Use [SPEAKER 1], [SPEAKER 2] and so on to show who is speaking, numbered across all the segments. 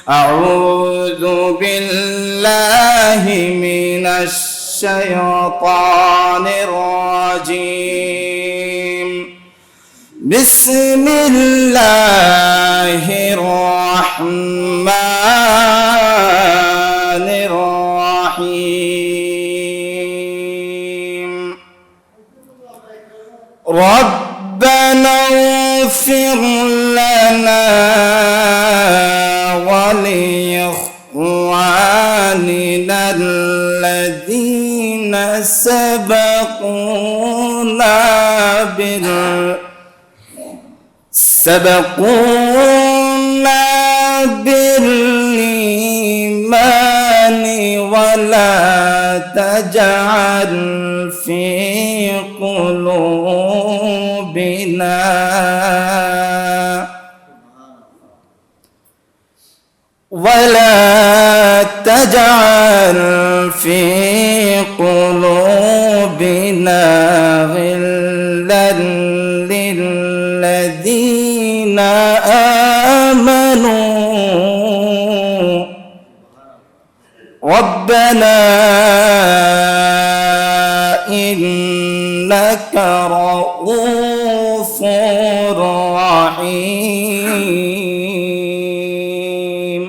[SPEAKER 1] أعوذ بالله من الشيطان الرجيم بسم الله الرحمن الرحيم ربنا اغفر لنا ولإخواننا الذين سبقونا بالإيمان ولا تجعل في قلوبنا غلا للذين آمنوا ربنا إنك رؤوف رحيم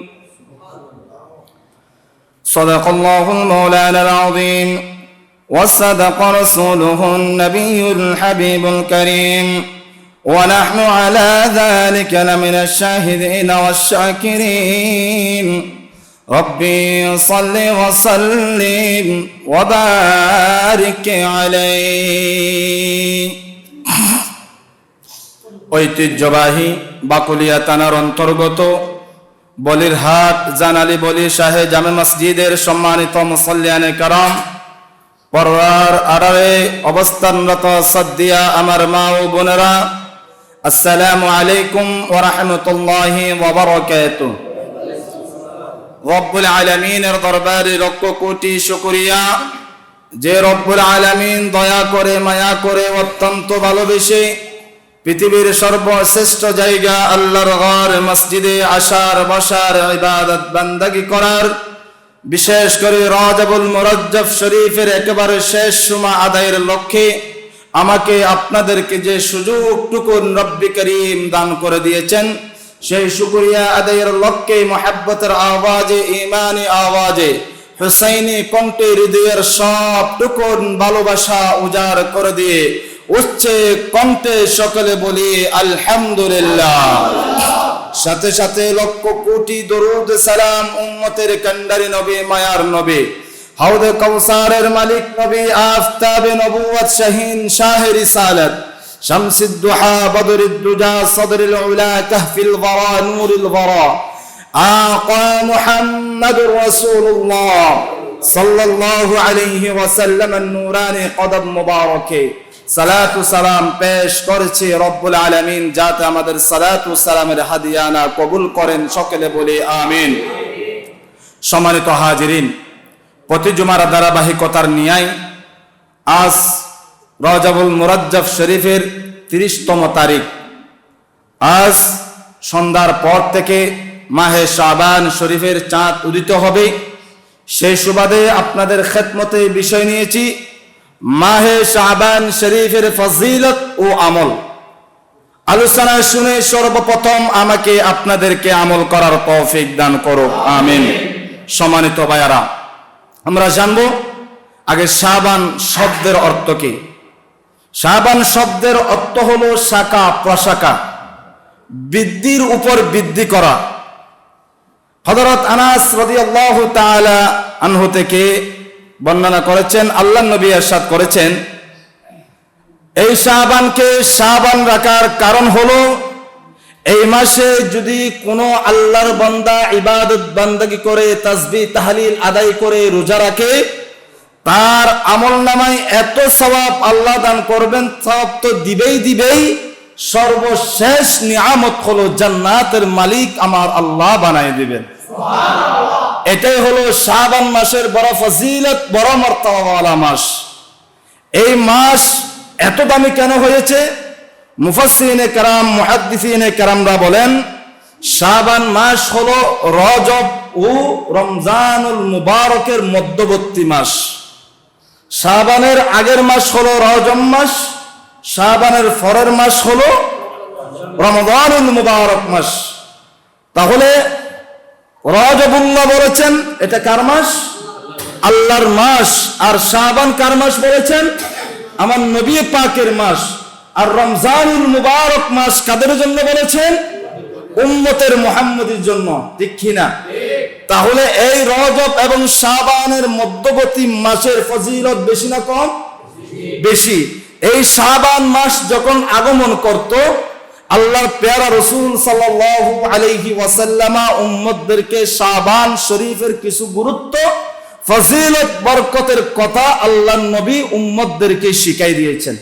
[SPEAKER 1] صدق الله المولانا العظيم وصدق رسوله النبي الحبيب الكريم ونحن على ذلك لمن الشاهدين والشاكرين ربي صل وسلم وبارك عليه ঐতিহ্যবাহী বাকুলিয়া থানার অন্তর্গত বলিরহাট জানালি বলি শাহে জামে মসজিদের সম্মানিত মুসল্লিয়ানে কারাম, পর্দার আড়ালে অবস্থানরত সদ্দিয়া আমার মা ও বোনেরা, আসসালামু আলাইকুম ওয়া রাহমাতুল্লাহি ওয়া বারাকাতুহু। রব্বুল আলামিনের দরবারে লক্ষ কোটি শুকরিয়া, যে রব্বুল আলামিন দয়া করে মায়া করে অত্যন্ত ভালোবেসে পৃথিবীর সর্বশ্রেষ্ঠ জায়গা আল্লাহর ঘর মসজিদে আসার বসার ইবাদত বান্দাগি করার, বিশেষ করে রজবুল মুরজ্জব শরীফের একেবারে শেষ সুমা আদায়ের লক্ষ্যে আমাকে আপনাদেরকে যে সুযোগটুকু রব্বি করিম দান করে দিয়েছেন, সেই শুকরিয়া আদায়ের লক্ষ্যে মহব্বতের আওয়াজে, ঈমানি আওয়াজে, হুসাইনি কণ্ঠে হৃদয়ের সবটুকু ভালোবাসা উজাড় করে দিয়ে উচ্চে কণ্ঠে সকলে বলি আলহামদুলিল্লাহ। সাথে সাথে লক্ষ কোটি দরুদ সালাম উম্মতের কান্ডারি নবী, মায়ার নবী, হাউদে কাউসারের মালিক নবী, আফতাবে নবুয়ত শাহীন শাহে রিসালাত, শামসুদ দুহা বদরুদ দুজা সদরুল উলা কাহফিল ওয়ারা নূরুল ওয়ারা, আকা মুহাম্মাদুর রাসূলুল্লাহ সাল্লাল্লাহু আলাইহি ওয়াসাল্লাম নূরানি কদম মুবারকে সালাতু সালাম পেশ করেছে রব্বুল আলামিন, যাতে আমাদের সালাতু সালামের হাদিয়ানা কবুল করেন, সকলে বলি আমিন। সম্মানিত হাজিরিন, প্রতি জুমার ধারাবাহিকতার ন্যায় আজ রজবুল মুরজ্জব শরীফের 30তম তারিখ। আজ সন্ধ্যার পর থেকে মাহে শাবান শরীফের চাঁদ উদিত হবে। সেই সুবাদে আপনাদের খেদমতে বিষয় নিয়েছি মাহে শাবান শরীফের ফজিলত ও আমল। আলোচনা শুনে সর্বপ্রথম আমাকে আপনাদেরকে আমল করার তৌফিক দান করো, আমিন। সম্মানিত ভাইয়ারা, আমরা জানবো আগে শাবান শব্দের অর্থ কি। শাবান শব্দের অর্থ হলো শাখা প্রশাখা, বৃদ্ধির উপর বৃদ্ধি করা। হযরত আনাস রাদিয়াল্লাহু তাআলা আনহু থেকে বর্ণনা করেছেন, আল্লাহর নবী ইরশাদ করেছেন, এই শাবানকে শাবান রাখার কারণ হলো এই মাসে যদি কোনো আল্লাহর বান্দা ইবাদত বান্দাগি করে, তাসবিহ তাহলিল আদায় করে, রোজা রাখে, তার আমলনামায় এত সওয়াব আল্লাহ দান করবেন, সওয়াব তো দিবেই, সর্বশেষ নিয়ামত হলো জান্নাতের মালিক আমার আল্লাহ বানায় দিবেন। এটাই হলো শাবান মাসের বড় ফজিলত, বড় মর্তবাওয়ালা মাস। এই মাস এত দামি কেন হয়েছে? মুফাসসিরিনে কেরাম, মুহাদ্দিসিনে কেরামরা বলেন, শাবান মাস হলো রজব ও রমজানুল মুবারকের মধ্যবর্তী মাস। শাবানের আগের মাস হলো রজব মাস, শাবানের পরের মাস হলো রমজানুল মুবারক মাস। তাহলে রজবুল্লাহ বলেছেন এটা কার মাস? আল্লাহর মাস। আর শাবান কার মাস বলেছেন? আমার নবী পাকের মাস। আর রমজানুল মুবারক মাস কাদের জন্য বলেছেন? উম্মতের মুহাম্মদীর জন্য, ঠিক কিনা? তাহলে এই রজব এবং শাবানের মধ্যবর্তী মাসের ফজিলত বেশি না কম? বেশি। এই শাবান মাস যখন আগমন করত, আল্লাহর প্যারা রাসূল সাল্লাল্লাহু আলাইহি ওয়াসাল্লাম উম্মতদেরকে শাবান শরীফের কিছু গুরুত্ব, ফজিলত, বরকতের কথা আল্লাহর নবী উম্মতদেরকে শিখাই দিয়েছেন।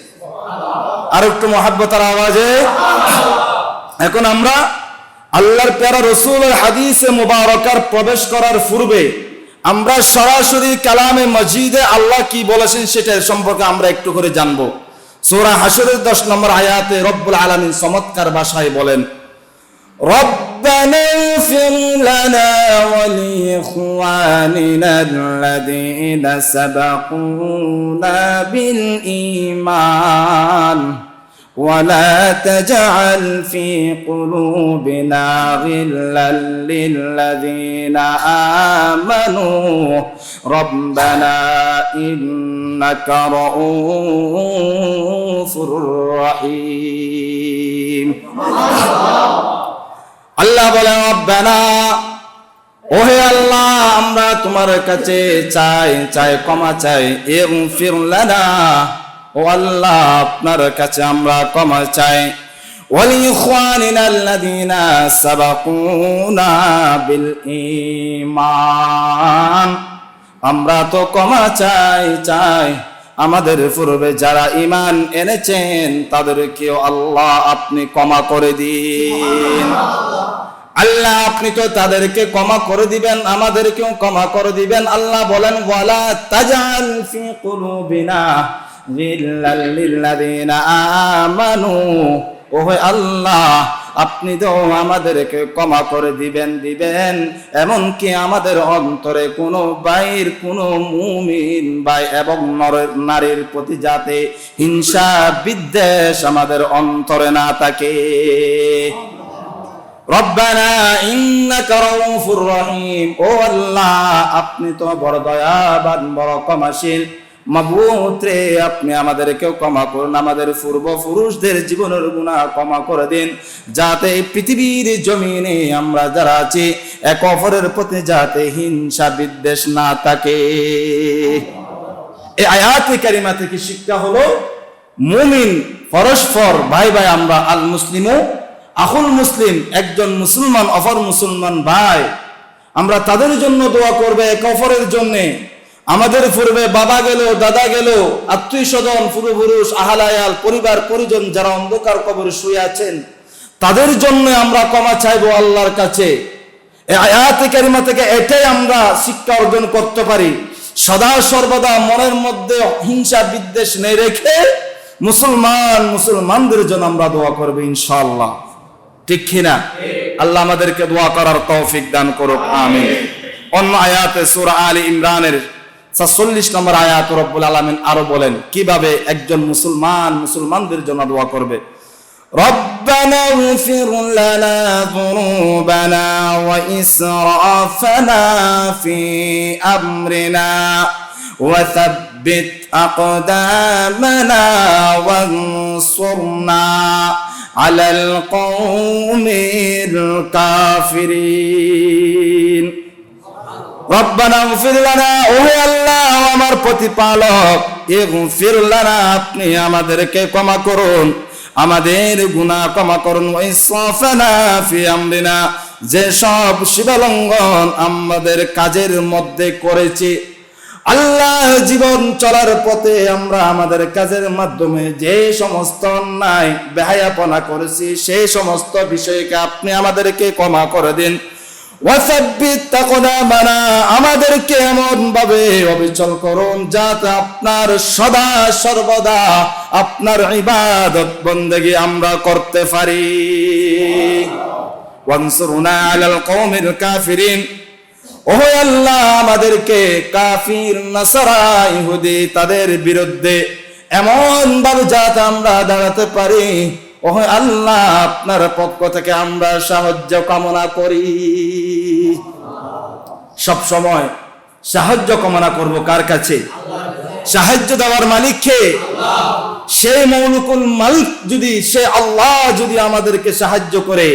[SPEAKER 1] আর একটু মহব্বতের আওয়াজে। এখন আমরা আল্লাহর প্যারা রাসূলের হাদিসে মুবারকার প্রবেশ করার পূর্বে আমরা সরাসরি কালামে মজিদে আল্লাহ কি বলেছেন সেটার সম্পর্কে আমরা একটু করে জানবো। সূরা হাশরের 10 নম্বর আয়াতে রব্বুল আলামিন চমৎকার ভাষায় বলেন, রব্বানা ইগফির লানা ওয়া লিইখওয়ানিনা আল্লাযীনা সাবাকুনা বিল ঈমান ওয়া লা তাজআল ফি কুলুবিনা গিল্লাল লিল্লাযীনা আমানু রব্বানা ইন্নাকা রাউফুর রহিম। আল্লাহ বলেন, রব্বানা, ওহে আল্লাহ, আমরা তোমার কাছে চাই ক্ষমা চাই। ইগফির লানা, ও আল্লাহ আপনার কাছে আমরা ক্ষমা চাই। ওয়ালিইখওয়ানিনা আল্লাযীনা সাবাকুনা বিল ঈমান, আমরা তো ক্ষমা চাই আমাদের পূর্বে যারা ঈমান এনেছেন তাদেরকেও আল্লাহ আপনি ক্ষমা করে দিন। আল্লাহ আপনি তো তাদেরকে ক্ষমা করে দিবেন, আমাদেরকেও ক্ষমা করে দিবেন। আল্লাহ বলেন, ওয়ালা তাজআল ফি কুলুবিনা গিল্লাল লিল্লাযীনা আমানু, ওহে আল্লাহ আপনি তো আমাদেরকে ক্ষমা করে দিবেন এমনকি আমাদের অন্তরে কোনো ভাইয়ের, কোনো মুমিন ভাই এবং নারীর প্রতি যাতে হিংসা বিদ্বেষ আমাদের অন্তরে না থাকে। রব্বানা ইন্নাকা রাউফুর রহিম, ও আল্লাহ আপনি তো বড় দয়াবান, বড় ক্ষমাশীল। মাবুদ রে, আপনি আমাদেরকেও ক্ষমা করুন, আমাদের পূর্বপুরুষদের জীবনের গুনাহ ক্ষমা করে দিন, যাতে পৃথিবীর জমিনে আমরা যারা আছি এক অপরের প্রতি যাতে হিংসা বিদ্বেষ না থাকে। এই আয়াতে কারিমা থেকে শিক্ষা হলো মুমিন পরস্পর ভাই ভাই আমরা, আল মুসলিমু আখুল মুসলিম, একজন মুসলমান অপর মুসলমান ভাই, আমরা তাদের জন্য দোয়া করবে, এক অপরের জন্য। আমাদের পূর্বে বাবা গেল, দাদা গেল, আত্মীয় স্বজন, পূর্বপুরুষ, আহলায়াল, পরিবার পরিজন যারা অন্ধকার কবরে শুয়ে আছেন তাদের জন্য আমরা ক্ষমা চাইবো আল্লাহর কাছে। এই আয়াতে কারিমা থেকে এটাই আমরা শিক্ষা অর্জন করতে পারি, সদা সর্বদা মনের মধ্যে হিংসা বিদ্বেষ নেই রেখে মুসলমানদের জন্য আমরা দোয়া করবো ইনশাআল্লাহ, ঠিক কিনা? আল্লাহ আমাদেরকে দোয়া করার তৌফিক দান করুক, আমিন। অন্য আয়াতে সূরা আলী ইমরানের ৪৬ নম্বর আয়াত রব্বুল আলামিন আরো বলেন কিভাবে একজন মুসলমানদের জন্য দোয়া করবে। রব্বানা ইগফির লানা যুনুবানা ওয়া ইসরাফানা ফি আমরিনা ওয়া সাব্বিত আকদামানা ওয়ানসুরনা আলাল কওমিল কাফিরিন। রব্বানা ইগফির লানা, ওহে আল্লাহ আমার প্রতিপালক, ইগফির লানা আপনি আমাদেরকে ক্ষমা করুন, আমাদের গুনাহ ক্ষমা করুন। ওয়া ইসরাফানা ফি আমরিনা, যে সব সীমালঙ্ঘন আমাদের কাজের মধ্যে করেছি আল্লাহ, জীবন চলার পথে আমরা আমাদের কাজের মাধ্যমে যে সমস্ত অন্যায় বেহায়াপনা করেছি সেই সমস্ত বিষয়কে আপনি আমাদেরকে ক্ষমা করে দিন। ওয়াসাব্বিত আকদামানা, আমাদেরকে এমন ভাবে অবিচল করুন যাতে আপনার সদা সর্বদা আপনার ইবাদত বন্দেগী আমরা করতে পারি। ওয়ানসুরনা আলাল কওমিল কাফিরিন। ও আল্লাহ, আমাদেরকে কাফির, নাসারা, ইহুদি তাদের বিরুদ্ধে এমন ভাবে যাতে আমরা দাঁড়াতে পারি, ও আল্লাহ আপনার পক্ষ থেকে আমরা সাহায্য কামনা করি। সব সময় সাহায্য কামনা করব কার কাছে? সাহায্য দেওয়ার মালিক কে? সেই মালিকুল মালিক যদি, সে আল্লাহ যদি আমাদেরকে সাহায্য করে,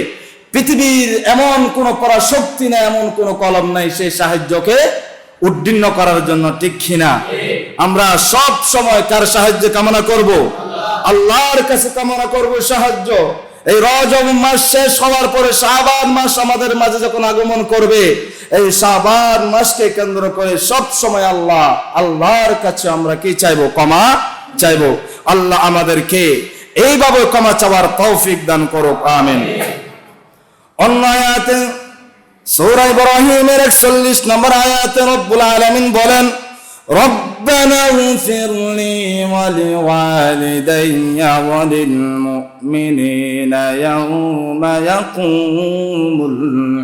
[SPEAKER 1] পৃথিবীর এমন কোন পরাশক্তি নাই, এমন কোন কলম নাই সেই সাহায্যকে উদ্দীর্ণ করার জন্য, ঠিক কিনা? আমরা সব সময় কার সাহায্য কামনা করব? আল্লাহর কাছে কামনা করব সাহায্য। এই রজব মাস শেষ হওয়ার পরে শাবান মাস আমাদের মাঝে যখন আগমন করবে, এই শাবান মাসকে কেন্দ্র করে সব সময় আল্লাহর কাছে আমরা কি চাইবো? ক্ষমা চাইবো। আল্লাহ আমাদেরকে এইভাবে ক্ষমা চাওয়ার তৌফিক দান করুক, আমিন। অন্য আয়াতে সূরা ইব্রাহিমের 41 নম্বর আয়াতে রব্বুল আলামিন বলেন, রব্বানা ইগফিরলি ওয়া লিওয়ালিদাইয়া ওয়া লিল মুমিনিনা ইয়াওমা ইয়াকুমুল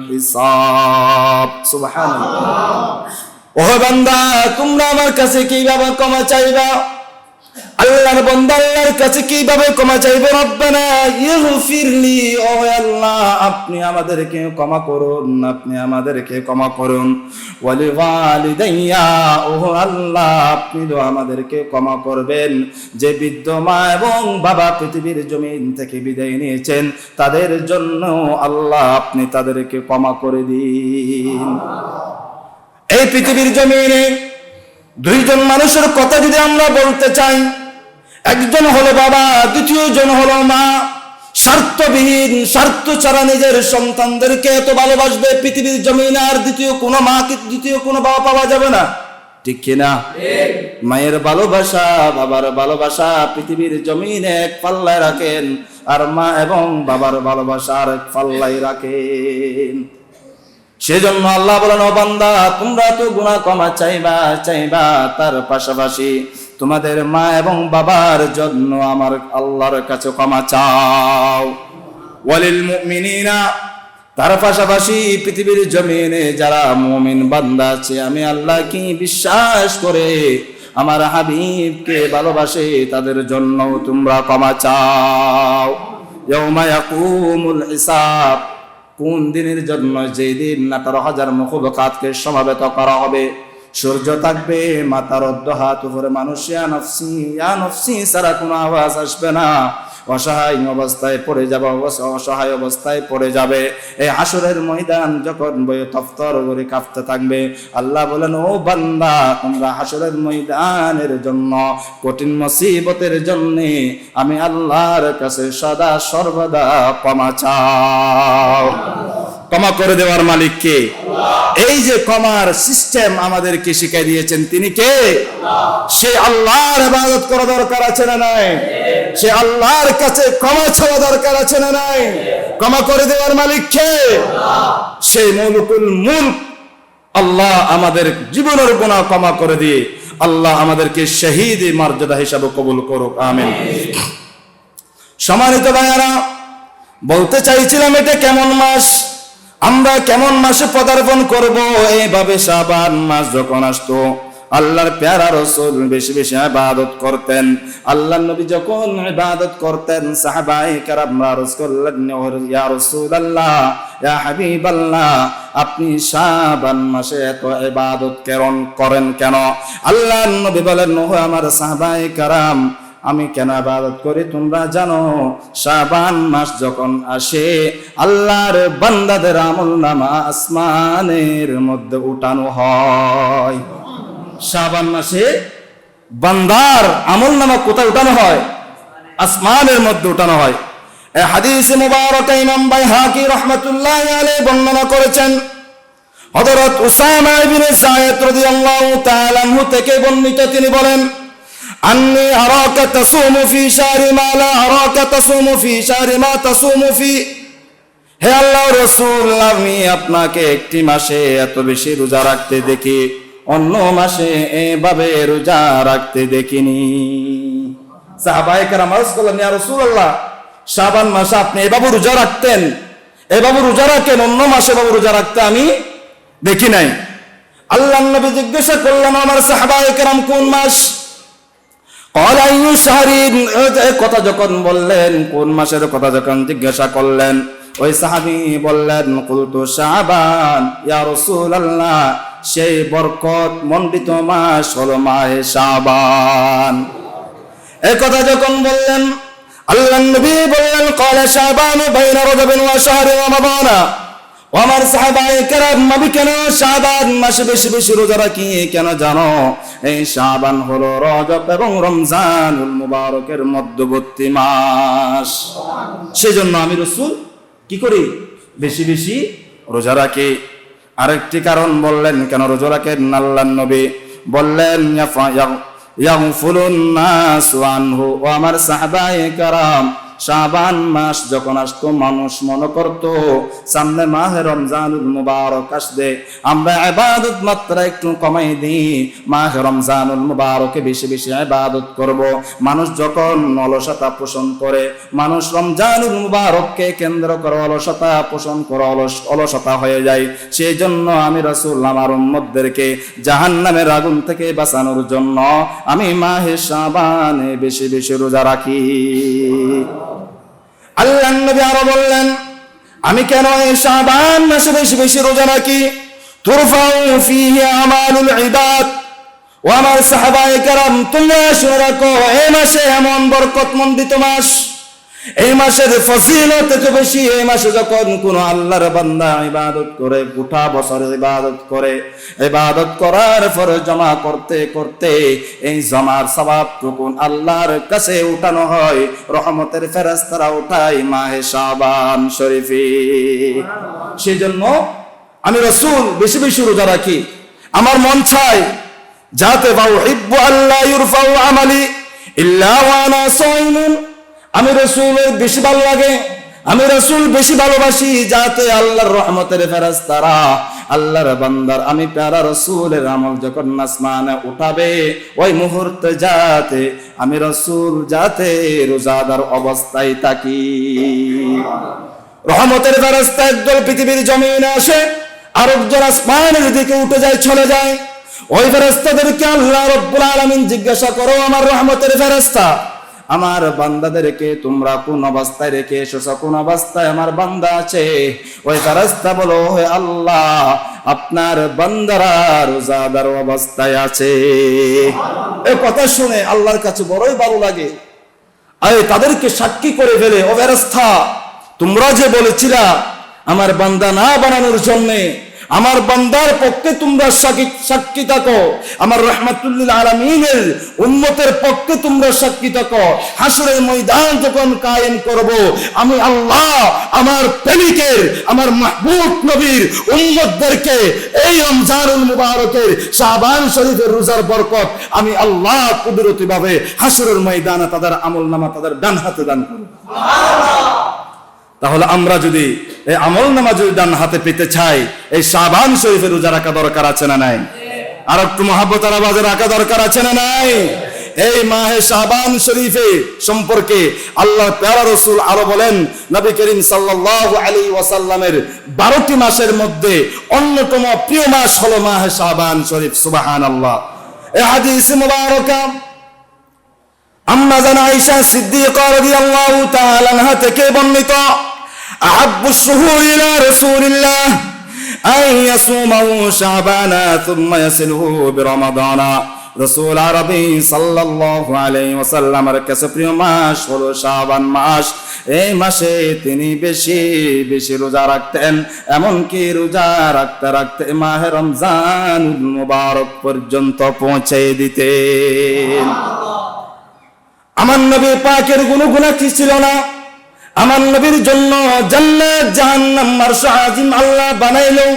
[SPEAKER 1] হিসাব। সুবহানাল্লাহ। ও বান্দা, তোমরা আমার কাছে কিভাবে ক্ষমা চাইবা? আল্লাহর বান্দা আল্লাহর কাছে কিভাবে ক্ষমা চাইবে? রব্বানা ইগফিরলি, ও আল্লাহ আপনি আমাদেরকে ক্ষমা করুন, আপনি আমাদেরকে ক্ষমা করুন। ওয়ালি ওয়ালিদাইয়া, ও আল্লাহ আপনি তো আমাদেরকে ক্ষমা করবেন। যে বৃদ্ধ মা এবং বাবা পৃথিবীর জমিন থেকে বিদায় নিয়েছেন, তাদের জন্য আল্লাহ আপনি তাদেরকে ক্ষমা করে দিন। এই পৃথিবীর জমিনে দুইজন মানুষের কথা যদি আমরা বলতে চাই, একজন হলো বাবা, দ্বিতীয় জন হলো মা। স্বার্থবিহীন, স্বার্থ ছাড়া নিজের সন্তানদেরকে এত ভালোবাসবে পৃথিবীর জমিনে আর দ্বিতীয় কোনো মা, দ্বিতীয় কোনো বাবা পাওয়া যাবে না, ঠিক কিনা? মায়ের ভালোবাসা, বাবার ভালোবাসা পৃথিবীর জমিনে এক পাল্লায় রাখেন, আর মা এবং বাবার ভালোবাসা আর এক পাল্লায় রাখেন। সেজন্য আল্লাহ বলেন, ও বান্দা তোমরা তো গুনাহ ক্ষমা চাইবা, তার পাশাপাশি তোমাদের মা এবং বাবার জন্য আমার আল্লাহর কাছে ক্ষমা চাও। ওয়ালিল মুমিনিনা, তার পাশাপাশি পৃথিবীর জমিনে যারা মুমিন বান্দা আছে, আমি আল্লাহ কি বিশ্বাস করে আমার হাবিবকে ভালোবাসে, তাদের জন্য তোমরা ক্ষমা চাও। ইয়াউমা ইয়াকুমুল হিসাব, কোন দিনের জন্য? যেই দিন 18,000 মুখলুকাতকে সমাবেত করা হবে। সূর্য থাকবে মাথার অর্ধ হাত উপরে, মানুষ ইয়া নফসি সারা কোনো আওয়াজ আসবে না। অসহায় অবস্থায় পড়ে যাবে। এই হাসরের ময়দান যখন বয়ে তফতর করে কাঁপতে থাকবে, আল্লাহ বলেন, ও বান্দা তোমরা হাসরের ময়দানের জন্য, কঠিন মুসিবতের জন্য আমি আল্লাহর কাছে সদা সর্বদা ক্ষমা চাও। ক্ষমা করে দেওয়ার মালিক কে? এই যে ক্ষমার সিস্টেম আমাদেরকে শিখাই দিয়েছেন, তিনি কে? সে আল্লাহর ইবাদত করা দরকার আছে না নাই? সে আল্লাহর কাছে ক্ষমা চাওয়া দরকার আছে না নাই? ক্ষমা করে দেওয়ার মালিক কে? সেই মালিকুল মুলক আল্লাহ আমাদের জীবনের গুনাহ ক্ষমা করে দিয়ে আল্লাহ আমাদেরকে শহীদের মর্যাদা হিসাবে কবুল করুক, আমিন। সম্মানিত ভাইয়ারা, বলতে চাইছিলাম এটা কেমন মাস, আমরা কেমন মাসে পদার্পণ করব। এইভাবে শাবান মাস যখন আসতো, আল্লাহর প্যারা রাসূল বেশি বেশি ইবাদত করতেন। আল্লাহর নবী যখন ইবাদত করতেন, সাহাবায়ে কেরাম আরজ করলেন, ইয়া রাসূলুল্লাহ, ইয়া হাবিবাল্লাহ, আপনি শাবান মাসে এত ইবাদত করেন কেন? আল্লাহর নবী বলেন, ও আমার সাহাবায়ে কেরাম, আমি কেন ইবাদত করি তোমরা জানো? শাবান মাস যখন আসে, আল্লাহর বান্দাদের আমলনামা আসমানের মধ্যে উঠানো হয়। শাবান মাসে বান্দার আমলনামা কোথায় উঠানো হয়? আসমানের মধ্যে উঠানো হয়। এই হাদিসে মুবারক ইমাম বাইহাকি রাহমাতুল্লাহি আলাইহি বর্ণনা করেছেন। হযরত উসামা ইবনে যায়েদ রাদিয়াল্লাহু তাআলা আনহু থেকে বর্ণিত, তিনি বলেন, আন্নী আরাকা তাসুমু ফি শাহরি মা লা আরাকা তাসুমু ফি শাহরি মা তাসুমু ফি। হে আল্লাহর রাসূল, আমি আপনাকে একটি মাসে এত বেশি রোজা রাখতে দেখি, অন্য মাসে এভাবে রোজা রাখতে দেখিনি। সাহাবায়ে কেরাম আরজ করলেন, ইয়া রাসূলুল্লাহ, শাবান মাসে আপনি এভাবে রোজা রাখতেন, এ বাবু রোজা রাখেন, অন্য মাসে বাবু রোজা রাখতে আমি দেখি নাই। আল্লাহর নবী জিজ্ঞাসা করলেন আমার সাহাবায়ে কেরাম কোন মাস? ক্বালা আইয়ু শাহরিন, কথা যখন বললেন, কোন মাসের কথা যখন জিজ্ঞাসা করলেন, ওই সাহাবী বললেন কুলতু শাবান ইয়া রাসূলুল্লাহ, সেই বরকত মণ্ডিত মাস হলো মাহে শাবান। এই কথা যখন বললেন আল্লাহর নবী বললেন ক্বালা শাবান বাইনা রজবিন ওয়া শাহরি রমাদান। আমার সাহাবায়ে কেরাম, নবী কেন শাবান মাসে বেশি বেশি রোজা রাখি কেন জানো? এই শাবান হলো রজব এবং রমজানুল মুবারকের মধ্যবর্তী মাস। সেজন্য আমি রাসূল কি করি? বেশি বেশি রোজা রাখি। আরেকটি কারণ বললেন কেন রোজা রাখেন আল্লাহর নবী, বললেন ইয়াগফুলুন নাসু আনহু। ও আমার সাহাবায়ে কেরাম, শাবান মাস যখন আসতো মানুষ মনে করতো সামনে মাহে রমজানুল মুবারক আসবে, আমরা ইবাদত মাত্রা একটু কমাই দিই, মাহে রমজানুল মুবারকে বেশি বেশি ইবাদত করব। মানুষ যখন অলসতা পোষণ করে, মানুষ রমজানুল মুবারককে কেন্দ্র করে অলসতা পোষণ করে অলসতা হয়ে যায়। সেই জন্য আমি রাসূল আমার উম্মতদেরকে জাহান্নামের আগুন থেকে বাঁচানোর জন্য আমি মাহে শাবানে বেশি বেশি রোজা রাখি। আল্লাহর নবী আরো বললেন আমি কেন এই শাবান মাসে বেশি বেশি রোজা রাখি? তুরফাউ ফীহি আমালুল ইবাদ। ও আমার সাহাবায়ে কেরাম, তোমরা শুনে রাখো, এই মাসে এমন বরকতমণ্ডিত মাস, এই মাসের ফজিলত এত বেশি। এই মাসে যখন কোন আল্লাহর বান্দা ইবাদত করে, গোটা বছর ইবাদত করে, ইবাদত করার পরে জমা করতে করতে এই জমার সওয়াবটুকু আল্লাহর কাছে উঠানো হয়, রহমতের ফেরেশতারা উঠায় মাহে শাবান শরীফে। সেজন্য আমি রাসূল বেশি বেশি রোজা রাখি। আমার মন চায় যাতে বাউহিব্বু আল্লাহ ইউরফাউ আমালি ইল্লা ওয়া আনা সাইমুন। আমি রাসূলের বেশি ভালো লাগে, আমি রাসূল বেশি ভালোবাসি যাতে আল্লাহর রহমতের ফেরেশতারা আল্লাহর বান্দার আমি প্যারা রাসূলের আমল যখন আসমানে উঠাবে, ওই মুহূর্তে যাতে আমি রাসূল যাতে রোজাদার অবস্থায় থাকি। রহমতের ফেরেশতা একদল পৃথিবীর জমিনে আসে, আরেকজন আসমানের দিকে উঠে যায়, চলে যায়। ওই ফেরেশতাদেরকে আল্লাহ রাব্বুল আলামিন জিজ্ঞাসা করো, আমার রহমতের ফেরেশতা আমার বান্দাদেরকে তোমরা কোন অবস্থায় রেখে এসেছো, কোন অবস্থায় আমার বান্দা আছে? ওই ফেরেশতা বলো, হে আল্লাহ, আপনার বান্দারা রোজাদার অবস্থায় আছে। এই কথা শুনে আল্লাহর কাছে বড়ই ভালো লাগে। আরে তাদেরকে সাক্ষী করে ফেলে, ও ফেরেশতা, তোমরা যে বলেছিলা আমার বান্দা না বানানোর জন্য, আমার বান্দার পক্ষে তোমরা সাক্ষী থাকো, আমার রাহমাতুল আলামিনের উম্মতের পক্ষে তোমরা সাক্ষী থাকো। হাসরের ময়দান যখন কায়েম করব, আমি আল্লাহ আমার প্রেমিকের, আমার মাহবুব নবীর উম্মতদেরকে এই রমজানুল মুবারকের শাবান শরীফের রোজার বরকত আমি আল্লাহ কুদরতি ভাবে হাসরের ময়দানে তাদের আমলনামা তাদের ডান হাতে দান করব। তাহলে আমরা যদি এই আমলনামা যদি ডান হাতে পেতে চাই, এই শাবান শরীফের রোজা রাখা দরকার আছে না নাই? আর একটু মহব্বতের আওয়াজে রাখা দরকার আছে না নাই? এই মাহে শাবান শরীফে সম্পর্কে আল্লাহ প্যারা রাসূল আরো বলেন, নবী করিম সাল্লাল্লাহু আলাইহি ওয়াসাল্লামের 12টি মাসের মধ্যে অন্যতম প্রিয় মাস হলো মাহে শাবান শরীফ। সুবহানাল্লাহ। এই হাদিস মুবারকা আম্মা জান আয়েশা সিদ্দিকা রাদিয়াল্লাহু তাআলা আনহা থেকে বর্ণিত, আহাব্বুশ শুহুর ইলা রাসূলিল্লাহ আন ইয়াসুমাহু শাবানা থুম্মা ইয়াসিলহু বিরমাদানা। রাসূল আরবি সাল্লাল্লাহু আলাইহি ওয়াসাল্লামের কাছে প্রিয় মাস হলো শাবান মাস। এই মাসে তিনি বেশি বেশি রোজা রাখতেন, এমনকি রোজা রাখতে রাখতে মাহে রমজানুল মুবারক পর্যন্ত পৌঁছে দিতেন। আমার নবী পাকের গুণগুণা কি ছিল না? আমার নবীর জন্য জান্নাত জাহান্নাম আরশ আজিম আল্লাহ বানাইলো,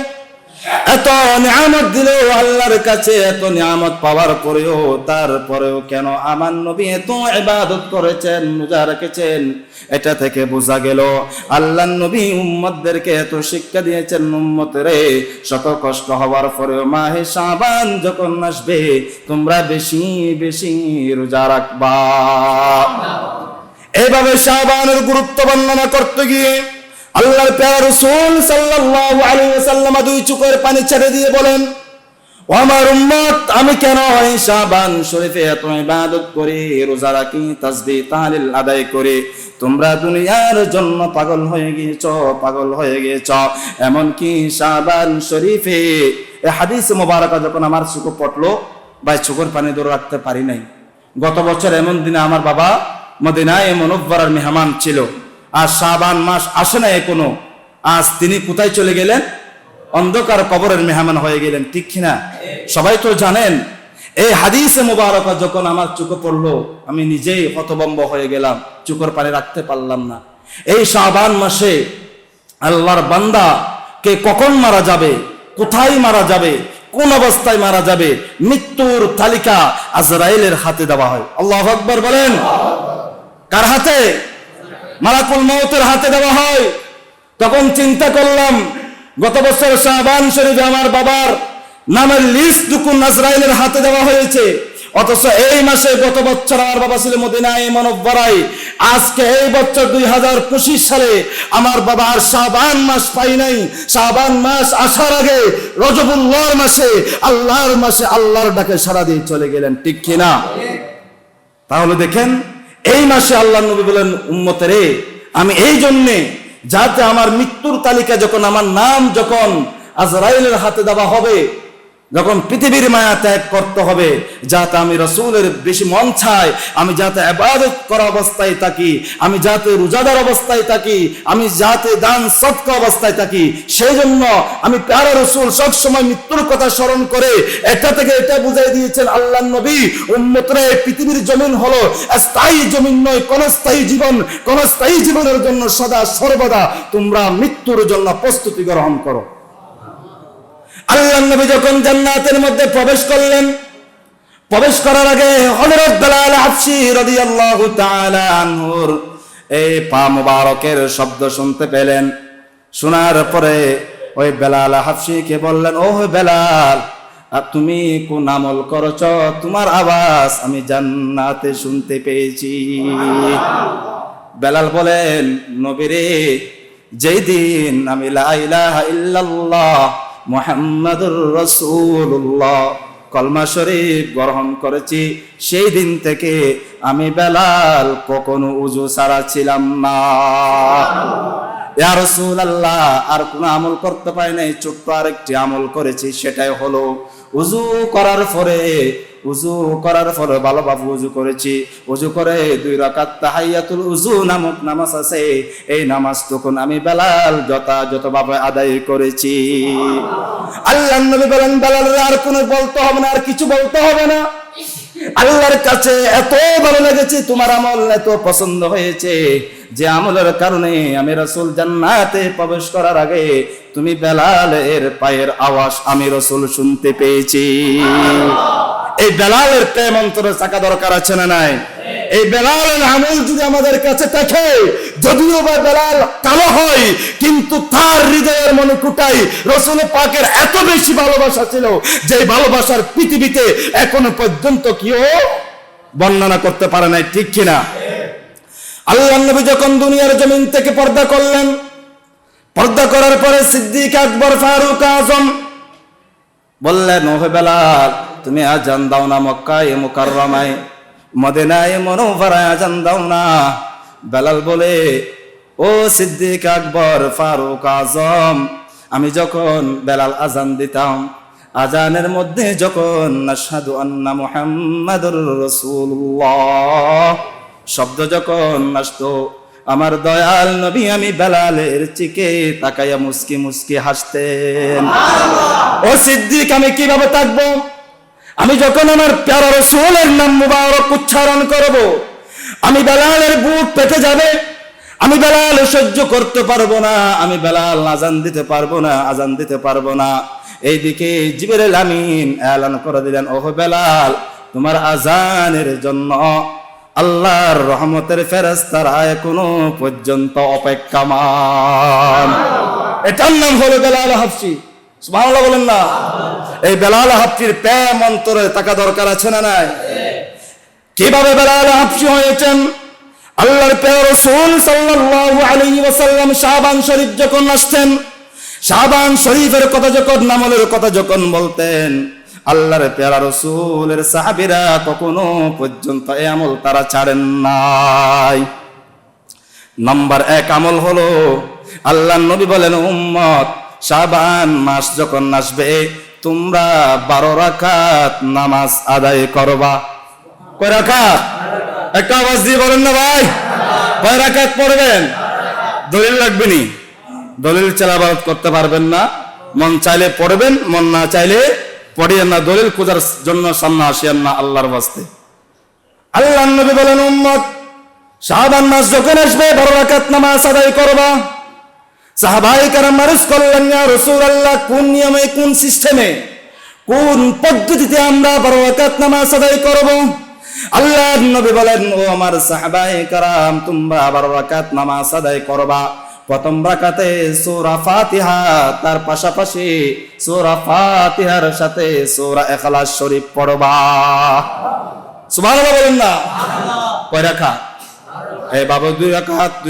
[SPEAKER 1] এত নিয়ামত দিল আল্লাহর কাছে। এত নিয়ামত পাওয়ার পরেও তারপরেও কেন আমার নবী এত ইবাদত করেছেন, রোজা রেখেছেন? এটা থেকে বোঝা গেল আল্লাহর নবী উম্মতদেরকে এত শিক্ষা দিয়েছেন, উম্মতরে শত কষ্ট হওয়ার পরেও মাহে শাবান যখন আসবে তোমরা বেশি বেশি রোজা রাখবা। এইভাবে শাবানের গুরুত্ব বর্ণনা করতে গিয়ে আল্লাহর প্যারা রাসূল সাল্লাল্লাহু আলাইহি ওয়াসাল্লাম দুই চোখের পানি ছেড়ে দিয়ে বলেন, ও আমার উম্মত, আমি কেন এই শাবান শরীফে এত ইবাদত করি, রোজা রাখি, তাসবিহ তাহলিল আদায় করি? তোমরা দুনিয়ার জন্য পাগল হয়ে গিয়েছ। এমন কি শাবান শরীফে এই হাদিস মোবারকা যখন আমার চোখে পড়লো, ভাই চোখের পানি ধরে রাখতে পারি নাই। গত বছর এমন দিনে আমার বাবা মদিনায়ে মুনাওয়ারার মেহমান ছিল, আর শাবান মাস আসে না এখনো, আজ তিনি কোথায় চলে গেলেন? অন্ধকার কবরের মেহমান হয়ে গেলেন, ঠিক কিনা? সবাই তো জানেন। এই হাদিসে মোবারকা যখন আমার চোখে পড়লো, আমি নিজেই হতভম্ব হয়ে গেলাম, চোখের পানি রাখতে পারলাম না। এই শাবান মাসে আল্লাহর বান্দা কে কখন মারা যাবে, কোথায় মারা যাবে, কোন অবস্থায় মারা যাবে, মৃত্যুর তালিকা আজরাইলের হাতে দেওয়া হয়। আল্লাহু আকবার বলেন। কার হাতে? মালাকুল মউতের হাতে দেওয়া হয়। তখন চিন্তা করলাম, গত বছর শাবান শরীফে আমার বাবার নামের লিস্ট টুকু আজরাইলের হাতে দেওয়া হয়েছে, অথচ এই মাসে গত বছর আমার বাবা ছিল মদিনায়ে মুনাওয়ারায়। আজকে এই বছর 2025 সালে আমার বাবা আর শাবান মাস পাই নাই। শাবান মাস আসার আগে রজবুল্লাহর মাসে, আল্লাহর মাসে আল্লাহর ডাকে সাড়া দিয়ে চলে গেলেন, ঠিক কিনা? তাহলে দেখেন, এই মাসে আল্লাহর নবী বলেন, উম্মতেরে, আমি এই জন্যে যাতে আমার মৃত্যুর তালিকা যখন আমার নাম যখন আজরাইলের হাতে দেওয়া হবে, যখন পৃথিবীর মায়া ত্যাগ করতে হবে, যাতে আমি রাসূলের বেশি মন চাই, আমি যাতে ইবাদত করা অবস্থায় থাকি, আমি যাতে রোজাদার অবস্থায় থাকি, আমি যাতে দান সদকা অবস্থায় থাকি, সেই জন্য আমি প্যারা রাসূল সব সময় মৃত্যুর কথা স্মরণ করে এটা থেকে এটা বুঝাই দিয়েছেন আল্লাহর নবী, উম্মতরা, পৃথিবীর জমিন হলো স্থায়ী জমিন নয়, ক্ষণস্থায়ী জীবন। ক্ষণস্থায়ী জীবনের জন্য সদা সর্বদা তোমরা মৃত্যুর জন্য প্রস্তুতি গ্রহণ করো। আল্লাহর নবী যখন জান্নাতের মধ্যে প্রবেশ করলেন, প্রবেশ করার আগে হযরত বেলাল হাবশী রাদিয়াল্লাহু তাআলা আনহুর এই পা মুবারকের শব্দ শুনতে পেলেন। শোনার পরে ওই বেলাল হাবশীকে বললেন, ও বেলাল, তুমি কোন আমল করেছ? তোমার আওয়াজ আমি জান্নাতে শুনতে পেয়েছি। বেলাল বলেন, নবীরে, যেই দিন আমি লা ইলাহা ইল্লাল্লাহ মুহাম্মাদুর রাসূলুল্লাহ কলমা শরীফ গ্রহণ করেছি, সেই দিন থেকে আমি বেলাল কখনো ওযু ছাড়া ছিলাম না। ইয়া রাসূলুল্লাহ, আর কোন আমল করতে পারি নাই, ছোট্ট আরেকটি আমল করেছি, সেটাই হলো ওযু করার পরে ভালোভাবে ওযু করেছি। ওযু করে 2 রাকাত তাহিয়াতুল ওযু নামক নামাজ আছে, এই নামাজ তখন আমি বেলাল যথাযথভাবে আদায় করেছি। আল্লাহর নবী বলেন, বেলালের আর কোনো বলতে হবে না, আর কিছু বলতে হবে না। আল্লাহর কাছে এত ভালো লেগেছে, তোমার আমল এত পছন্দ হয়েছে, যে আমলের কারণে আমি রাসূল জান্নাতে প্রবেশ করার আগে তুমি বেলালের পায়ের আওয়াজ আমি রাসূল শুনতে পেয়েছি। এই বেলালের প্রেম অন্তরে থাকা দরকার আছে না নাই? এই বেলালের আমল যদি আমাদের কাছে থাকে, যদিও বা বেলাল কালো হয়, কিন্তু তার হৃদয়ের মনকুটাই রাসূল পাকের এত বেশি ভালোবাসা ছিল, যে ভালোবাসার পৃথিবীতে এখনো পর্যন্ত কেউ বর্ণনা করতে পারে নাই, ঠিক কিনা? আল্লাহর নবী যখন দুনিয়ার জমিন থেকে পর্দা করলেন, পর্দা করার পরে সিদ্দিক আকবর ফারুক আজম বললেন, ও বেলাল, তুমি আজান দাও না মক্কায় মুকাররমায়, মদিনায় মুনাওয়ারায় আজান দাও না। বেলাল বলে, ও সিদ্দিক আকবর ফারুক আজম, আমি যখন বেলাল আজান দিতাম, আজানের মধ্যে যখন আশহাদু আন্না মুহাম্মাদুর রাসূলুল্লাহ শব্দ যখন আসতো, আমার দয়াল নবী আমি বেলালের চিকে তাকাইয়া মুস্কি মুস্কি হাসতেন। ও সিদ্দিক, আমি কিভাবে থাকবো? আমি যখন আমার প্যারা রাসূলের নাম মুবারক উচ্চারণ করব, আমি বেলালের বুক পেতে যাবে, আমি বেলাল সহ্য করতে পারবো না, আমি বেলাল আজান দিতে পারবো না। এইদিকে জিবরিল আমিন এলান করে দিলেন, ও বেলাল, তোমার আজানের জন্য আল্লাহর রহমতের ফেরেশতারা এখনো পর্যন্ত অপেক্ষমান। এটার নাম হলো বেলাল হাবশী। সুবহানাল্লাহ বলেন না? এই বেলাল হাবশীর প্রেম অন্তরে থাকা দরকার আছে না নাই? কিভাবে বেলাল হাবশী হয়েছেন? আল্লাহর প্রিয় রাসূল সাল্লাল্লাহু আলাইহি ওয়াসাল্লাম শাবান শরীফ যখন আসতেন, শাবান শরীফের কথা যখন, আমলের কথা যখন বলতেন, আল্লাহর প্রিয় রাসূলের সাহাবীরা কখনো পর্যন্ত এই আমল তারা ছাড়েন নাই। নাম্বার 1 আমল হলো, আল্লাহর নবী বলেন, উম্মত শাবান মাস যখন আসবে তোমরা 12 রাকাত নামাজ আদায় করবা। কয় রাকাত? একটা আওয়াজ দিয়ে বলেন না ভাই, কয় রাকাত পড়বেন? দলিল লাগবে নি, দলিল তেলাওয়াত করতে পারবেন না, মন চাইলে পড়বেন, মন না চাইলে পড়িয়েন না, দলিল খোঁজার জন্য সামনে আসিয়েন না আল্লাহর ওয়াস্তে। আল্লাহর নবী বলেন, উম্মত শাবান মাস যখন আসবে 12 রাকাত নামাজ আদায় করবা। সাহাবায়ে কেরাম আরজ করলেন, ইয়া রাসূলুল্লাহ, কোন নিয়মে, কোন সিস্টেমে, কোন পদ্ধতিতে আমরা 12 রাকাত নামাজ আদায় করব? আল্লাহর নবী বলেন, ও আমার সাহাবায়ে কেরাম, তোমরা 12 রাকাত নামাজ আদায় করবা। প্রথম রাকাতে সূরা ফাতিহা, তার পাশাপাশি সূরা ফাতিহার সাথে সূরা ইখলাস শরীফ পড়বা। সুবহানাল্লাহ বলেন না? কয় রাকাত? এই বাবা 2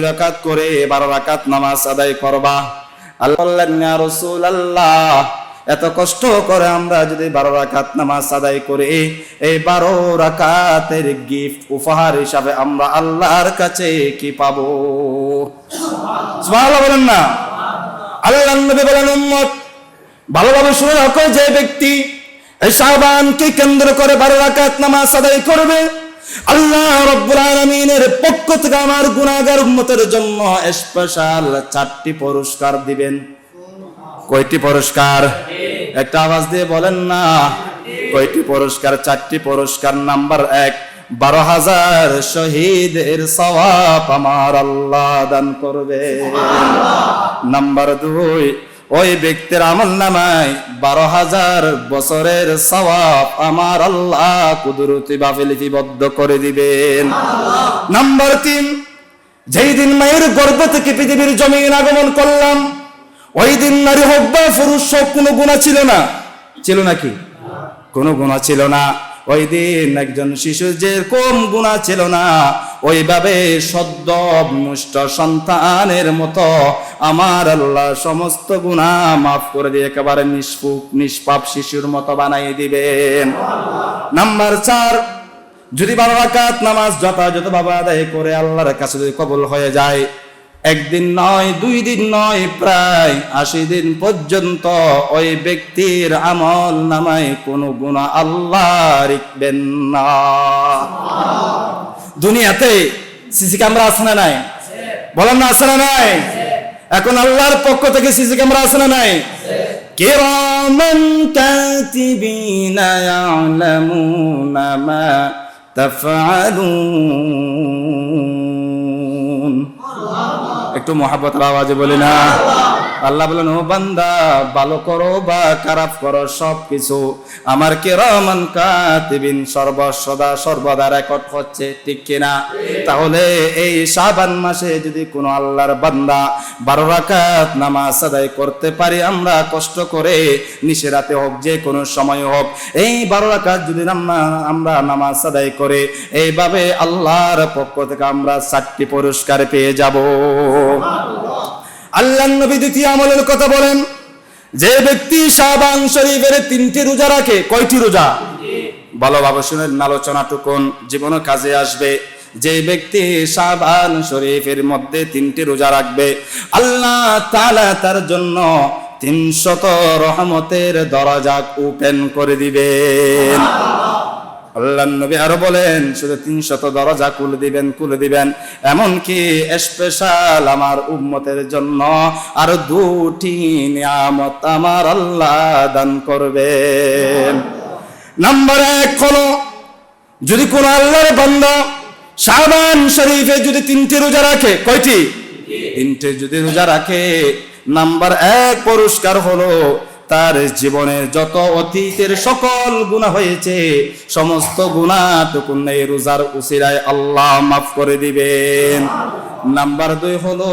[SPEAKER 1] রাকাত করে 12 রাকাত নামাজ আদায় করবা। আল্লাহ বললেন, ইয়া রাসূলুল্লাহ, এত কষ্ট করে আমরা যদি 12 রাকাত নামাজ আদায় করি, এই 12 রাকাতের গিফট, উপহার হিসাবে আমরা আল্লাহর কাছে কি পাবো? সুবহানাল্লাহ বলেন না? আল্লাহর নবী বলেন, উম্মত ভালোভাবে শুনে রাখো, যে ব্যক্তি এই শাবানকে কেন্দ্র করে 12 রাকাত নামাজ আদায় করবে, আল্লাহ রাব্বুল আলামিনের পক্ষ থেকে আমার গুনাহগার উম্মতের জন্য স্পেশাল 4টি পুরস্কার দিবেন। কয়টি পুরস্কার? একটা আওয়াজ দিয়ে বলেন না, কয়টি পুরস্কার? 4টি পুরস্কার। নাম্বার 1, 12,000 শহীদের সওয়াব আমার আল্লাহ দান করবে। নাম্বার 2, ওই ব্যক্তির আমল নামায় 12,000 বছরের সওয়াব আমার আল্লাহ কুদরতি ভাবে লিপিবদ্ধ করে দিবেন। নাম্বার 3, যেই দিন মায়ের গর্ভ থেকে পৃথিবীর জমিন আগমন করলাম, ওই দিন নারী হোক বা পুরুষ হোক কোনো গুনাহ ছিল না। ছিল নাকি? কোনো গুনাহ ছিল না। ওই দিন একজন শিশু যে কম গুনাহ ছিল না, ওইভাবে সদ্য মুষ্ট সন্তানের মতো আমার আল্লাহ সমস্ত গুনাহ মাফ করে দিয়ে একেবারে নিষ্পাপ শিশুর মতো বানাই দিবেন। নাম্বার 4, যদি 12 রাকাত নামাজ যথাযথভাবে আদায় করে আল্লাহর কাছে যদি কবুল হয়ে যায়, একদিন নয়, 2 দিন নয়, প্রায় 80 দিন পর্যন্ত ওই ব্যক্তির আমল নামায় কোনো গুনাহ আল্লাহ রাখবেন না। দুনিয়াতে সিসি ক্যামেরা আছে না নাই? বলেন না, আছে না নাই? এখন আল্লাহর পক্ষ থেকে সিসি ক্যামেরা আছে না নাই? কিরামান কাতিবিনা ইয়ালামুনা মা তাফআলুন। একটু মহাব্বতের আওয়াজে বলি না? আল্লাহ বলেন, ও বান্দা, ভালো করো বা খারাপ করো সবকিছু আমার কিরামান কাতিবিন সর্বদা রেকর্ড হচ্ছে, ঠিক কিনা? তাহলে এই শাবান মাসে যদি কোনো আল্লাহর বান্দা 12 রাকাত নামাজ আদায় করতে পারি, আমরা কষ্ট করে নিশিরাতে হোক, যে কোনো সময় হোক, এই 12 রাকাত যদি আমরা নামাজ আদায় করে, এইভাবে আল্লাহর পক্ষ থেকে আমরা 4টি পুরস্কার পেয়ে যাব। আল্লাহর নবী 2টি আমলের কথা বলেন, যে ব্যক্তি শাবান শরীফের 3টি রোজা রাখে। কয়টি রোজা? ভালোভাবে শুনেন, আলোচনাটুকুন জীবনে কাজে আসবে। যে ব্যক্তি শাবান শরীফের মধ্যে 3টি রোজা রাখবে, আল্লাহ তাআলা তার জন্য 300 রহমতের দরজা ওপেন করে দিবেন। আল্লাহর নবী আরো বলেন, শুধু 300 দরজা খুলে দিবেন, এমনকি স্পেশাল আমার উম্মতের জন্য আরো 2টি নিয়ামত আমার আল্লাহ দান করবেন। নাম্বার 1 হলো, যদি কোন আল্লাহর বান্দা শাবান শরীফে যদি 3টি রোজা রাখে। কয়টি? 3টে যদি রোজা রাখে, নাম্বার 1 পুরস্কার হলো, তার জীবনের যত অতীতের সকল গুনাহ হয়েছে, সমস্ত গুনাহটুকু এই রোজার উসিলায় আল্লাহ মাফ করে দিবেন। নাম্বার 2 হলো,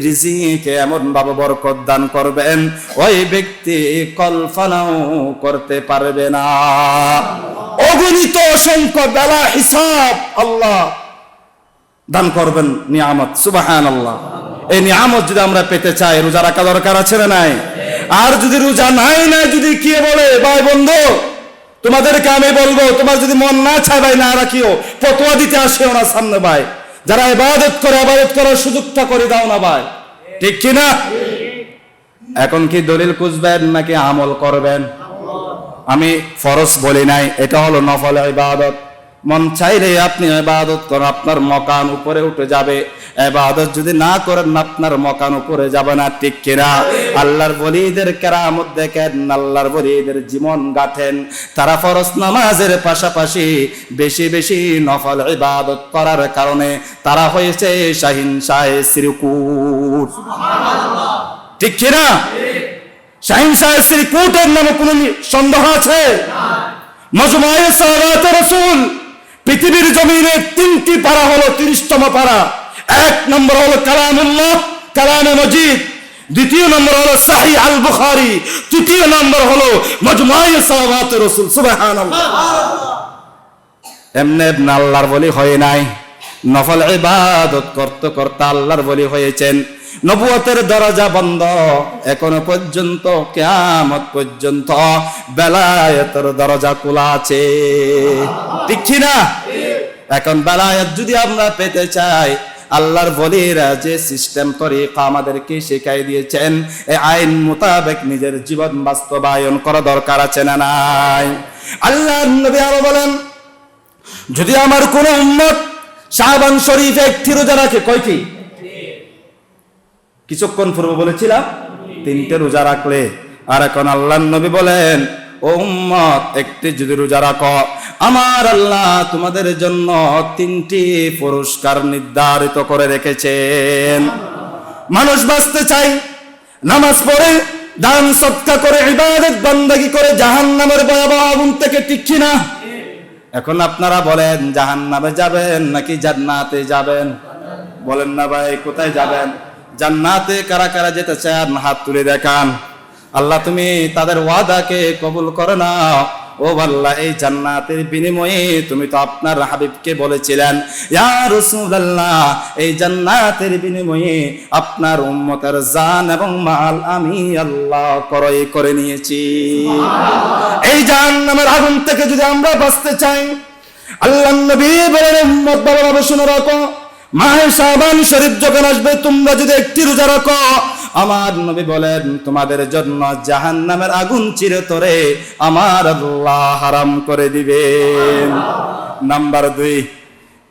[SPEAKER 1] রিজিকে এমন ভাবে বরকত দান করবেন, ওই ব্যক্তি কল্পনাও করতে পারবে না। অগণিত অসংখ্য বেলা হিসাব আল্লাহ দান করবেন নিয়ামত। সুবহানাল্লাহ। এই নিয়ামত যদি আমরা পেতে চাই, রোজা রাখা দরকার আছে না নাই? আর যদি রোজা নাই যদি কি বলে, ভাই বন্ধু তোমাদেরকে আমি বলবো, তোমার যদি মন না চায় ভাই না রাখিও, ফতোয়া দিতে আসেও না সামনে ভাই। যারা ইবাদত করে, ইবাদত করার সুযোগটা করে দাও না ভাই, ঠিক কি না? এখন কি দলিল খুঁজবেন নাকি আমল করবেন? আমি ফরজ বলি নাই, এটা হলো নফল ইবাদত। মন চাইলে আপনি ইবাদত করেন, আপনার মকান উপরে উঠে যাবে। ইবাদত যদি না করেন আপনার মকান উপরে যাবে না, ঠিক কিনা? আল্লাহর ওলিদের কেরামত দেখেন, আল্লাহর ওলিদের জীবন গাঁথেন, তারা ফরজ নামাজের পাশাপাশি বেশি বেশি নফল ইবাদত করার কারণে তারা হয়েছে শাহিন শাহে শ্রীকুট, ঠিক কিনা? শাহিন শাহে শ্রীকুটের নামে কোন সন্দেহ আছে? মজমুয়ে সালাতে রাসূল পৃথিবীর জমিনে 3টি পারা হলো 30তম পারা। 1 নম্বর হলো কালামুল্লাহ, কালামে মজিদ। 2য় নম্বর হলো সহিহ আল বুখারী। 3য় নম্বর হলো মজমুয়ে সালাতে রাসূল। সুবহানাল্লাহ। এমনি আল্লাহর ওলি হয় নাই, নফল ইবাদত করতে করতে আল্লাহর ওলি হয়েছেন। নবুয়তের দরজা বন্ধ এখনো পর্যন্ত, কিয়ামত পর্যন্ত বেলায়েতের দরজা খোলা আছে, ঠিক কি না? এখন বেলায়েত যদি আমরা পেতে চাই, আল্লাহর ওলিরা যে সিস্টেম তরিকা আমাদেরকে শিখাই দিয়েছেন, এই আইন মোতাবেক নিজের জীবন বাস্তবায়ন করা দরকার আছে না নাই? আল্লাহর নবী আরো বলেন, যদি আমার কোন উম্মত শাবান শরীফে 1টি রোজা রাখে, কয়টি? কিছুক্ষণ পূর্বে বলেছিলাম 3টে রোজা রাখলে। আর এখন আল্লাহর নবী বলেন, ও উম্মত, 1টি যদি রোজা রাখো, আমার আল্লাহ তোমাদের জন্য 3টি পুরস্কার নির্ধারিত করে রেখেছেন। মানুষ বাঁচতে চাই, নামাজ পড়ে, দান সদকা করে, ইবাদত বান্দাগি করে জাহান্নামের ভয়াবহ আগুন থেকে, ঠিক কি না? এখন আপনারা বলেন, জাহান্নামে যাবেন নাকি জান্নাতে যাবেন? বলেন না ভাই, কোথায় যাবেন? জান্নাতে কারা কারা যেতে চান হাত তুলে দেখান। আল্লাহ তুমি তাদের ওয়াদাকে কবুল করে নাও। ও আল্লাহ, এই জান্নাতের বিনিময়ে তুমি তো আপনার হাবিবকে বলেছিলেন, ইয়া রাসূলুল্লাহ, এই জান্নাতের বিনিময়ে আপনার উম্মতের জান এবং মাল আমি আল্লাহ ক্রয় করে নিয়েছি। এই জাহান্নামের আগুন থেকে যদি আমরা বাঁচতে চাই, আল্লাহর নবী বলেন, উম্মত ভালোভাবে শুনে রাখো, মাহে শাবান শরীফ যখন আসবে, তোমরা যদি 1টি রোজা রাখো, আমার নবী বলেন তোমাদের জন্য জাহান্নামের আগুন চিরতরে আমার আল্লাহ হারাম করে দিবেন। নাম্বার 2,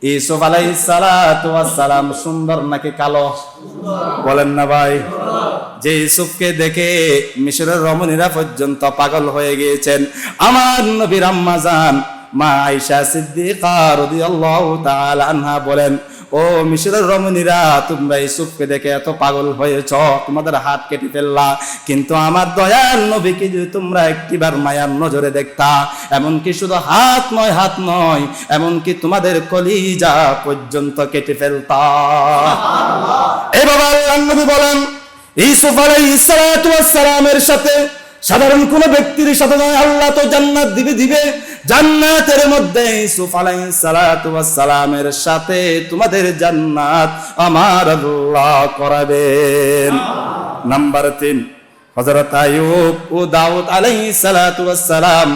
[SPEAKER 1] ইউসুফ আলাইহিস সালাতু ওয়াস সালাম সুন্দর নাকি কালো? বলেন না ভাই। যে ইউসুফকে দেখে মিশরের রমণীরা পর্যন্ত পাগল হয়ে গিয়েছেন, আমার নবীর আম্মা জান মা আয়েশা সিদ্দিকা রাদিয়াল্লাহু তাআলা আনহা বলেন, ও মিশরের রমণীরা, তোমরা ইউসুফকে দেখে এত পাগল হয়েছ, তোমাদের হাত কেটে ফেললা, কিন্তু আমার দয়াল নবীকে যদি তোমরা একটিবার মায়ার নজরে দেখতা, এমনকি শুধু হাত নয়, এমনকি তোমাদের কলিজা পর্যন্ত কেটে ফেলতা। এভাবে আল্লাহর নবী বলেন, ইউসুফ আলাইহিস সালাতু ওয়াস সালামের সাথে সাধারণ কোন ব্যক্তির সাথে নয়, আল্লাহ তো জান্নাত দিবে। জান্নাতের মধ্যে ইউসুফ আলাইহিস সালাতু ওয়াস সালামের সাথে তোমাদের জান্নাত আমার আল্লাহ করাবেন। নাম্বার 3, হযরত আইয়ুব ও দাউদ আলাইহিস সালাতু ওয়াস সালাম।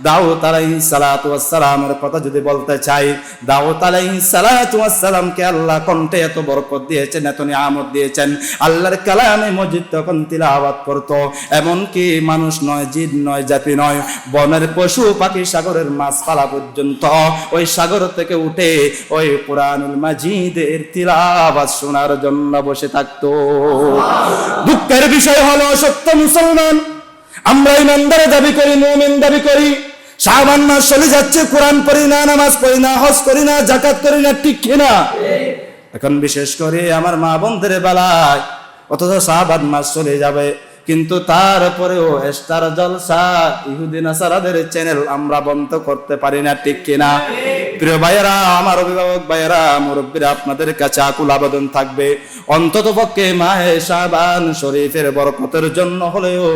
[SPEAKER 1] দাউদ আলাইহিস সালাতু ওয়াস সালামের কথা যদি বলতে চাই, দাউদ আলাইহিস সালাতু ওয়াস সালামকে আল্লাহ কণ্ঠে এত বরকত দিয়েছেন, এত নিয়ামত দিয়েছেন। আল্লাহর কালামে মজিদ তখন তিলাওয়াত করত, এমনকি মানুষ নয়, জিন নয়, জাতি নয়, বনের পশু পাখি, সাগরের মাছপালা পর্যন্ত ওই সাগর থেকে উঠে ওই কুরআনুল মাজিদের তিলাওয়াত শোনার জন্য বসে থাকতো। দুঃখের বিষয় হলো, সত্য মুসলমান আমরা ইমানদার দাবি করি, মুমিন দাবি করি, শাবান মাস চলে যাচ্ছে, কোরআন পড়ি না, নামাজ পড়ি না, হজ করি না, যাকাত করি না, ঠিক কিনা? এখন বিশেষ করে আমার মা বোনদের বেলায়, অথচ শাবান মাস চলে যাবে, কিন্তু তারপরেও স্টার জলসা ইহুদি নাসারাদের চ্যানেল আমরা বন্ধ করতে পারি না, ঠিক কিনা? প্রিয় ভাইয়েরা, আমার অভিভাবক ভাইয়েরা, মুরব্বীরা, আপনাদের কাছে আকুল আবেদন থাকবে, অন্তত পক্ষে মাহে শাবান শরীফের বরকতের জন্য হলেও